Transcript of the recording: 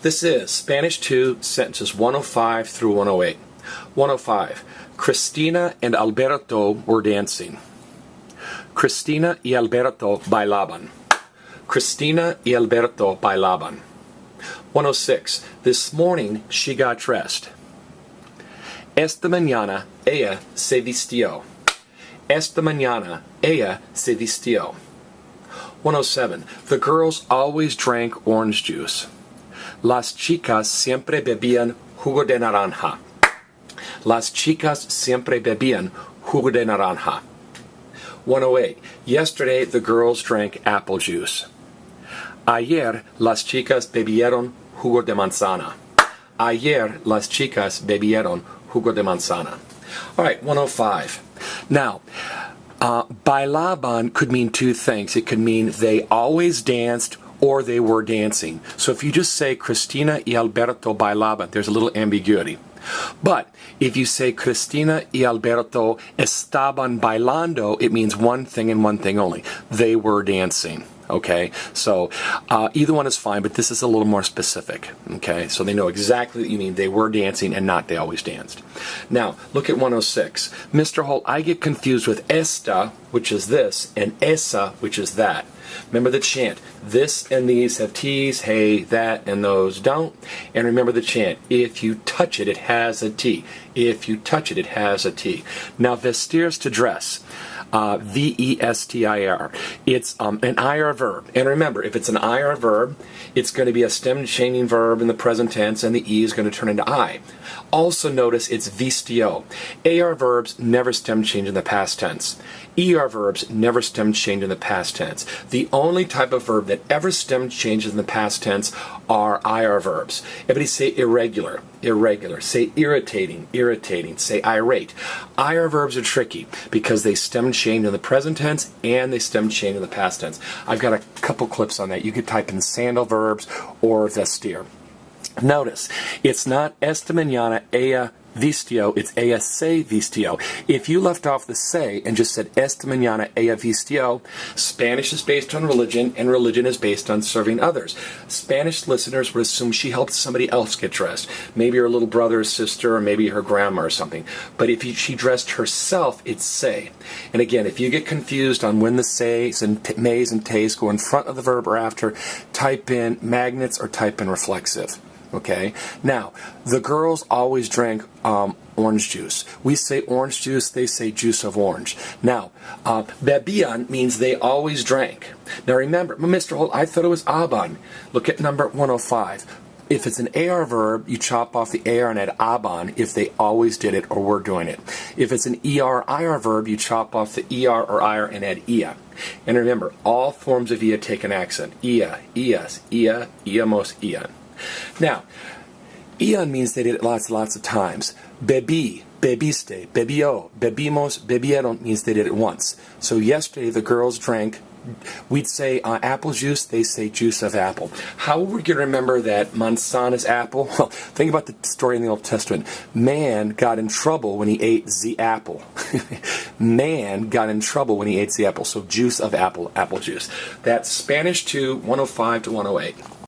This is Spanish 2, sentences 105 through 108. 105. Christina and Alberto were dancing. Christina y Alberto bailaban. Christina y Alberto bailaban. 106. This morning she got dressed. Esta mañana ella se vistió. Esta mañana ella se vistió. 107. The girls always drank orange juice. Las chicas siempre bebían jugo de naranja. Las chicas siempre bebían jugo de naranja. 108. Yesterday the girls drank apple juice. Ayer las chicas bebieron jugo de manzana. Ayer las chicas bebieron jugo de manzana. All right, 105. Now, bailaban could mean two things. It could mean they always danced or they were dancing. So if you just say Christina y Alberto bailaban, there's a little ambiguity. But if you say Christina y Alberto estaban bailando, it means one thing and one thing only. They were dancing. Okay, so either one is fine, but this is a little more specific. Okay, so they know exactly what you mean. They were dancing and not they always danced. Now, look at 106. Mr. Holt, I get confused with esta, which is this, and esa, which is that. Remember the chant. This and these have T's, hey, that, and those don't. And remember the chant. If you touch it, it has a T. If you touch it, it has a T. Now, vestir is to dress. V-E-S-T-I-R. It's an IR verb. And remember, if it's an IR verb, it's going to be a stem-changing verb in the present tense, and the E is going to turn into I. Also notice it's vistio. AR verbs never stem change in the past tense. ER verbs never stem change in the past tense. The only type of verb that ever stem changes in the past tense are IR verbs. Everybody say irregular, irregular. Say irritating, irritating. Say irate. IR verbs are tricky because they stem change in the present tense and they stem change in the past tense. I've got a couple clips on that. You could type in sandal verbs or vestir. Notice, it's not esta mañana ella vistió, it's ella se vistió. If you left off the se and just said esta mañana ella vistió, Spanish is based on religion and religion is based on serving others. Spanish listeners would assume she helped somebody else get dressed. Maybe her little brother or sister or maybe her grandma or something. But if she dressed herself, it's se. And again, if you get confused on when the se's and mays and tays go in front of the verb or after, type in magnets or type in reflexive. Okay. Now, the girls always drank orange juice. We say orange juice, they say juice of orange. Now, bebían means they always drank. Now remember, Mr. Holt, I thought it was aban. Look at number 105. If it's an AR verb, you chop off the AR and add aban if they always did it or were doing it. If it's an ER-IR verb, you chop off the ER or IR and add ia. And remember, all forms of ia take an accent. Ia, ias, ia, iamos, ian. Now, ian means they did it lots and lots of times. Bebí, bebiste, bebió, bebimos, bebieron means they did it once. So yesterday the girls drank, we'd say apple juice, they say juice of apple. How are we going to remember that manzana is apple? Well, think about the story in the Old Testament. Man got in trouble when he ate the apple. Man got in trouble when he ate the apple. So juice of apple, apple juice. That's Spanish 2, 105 to 108.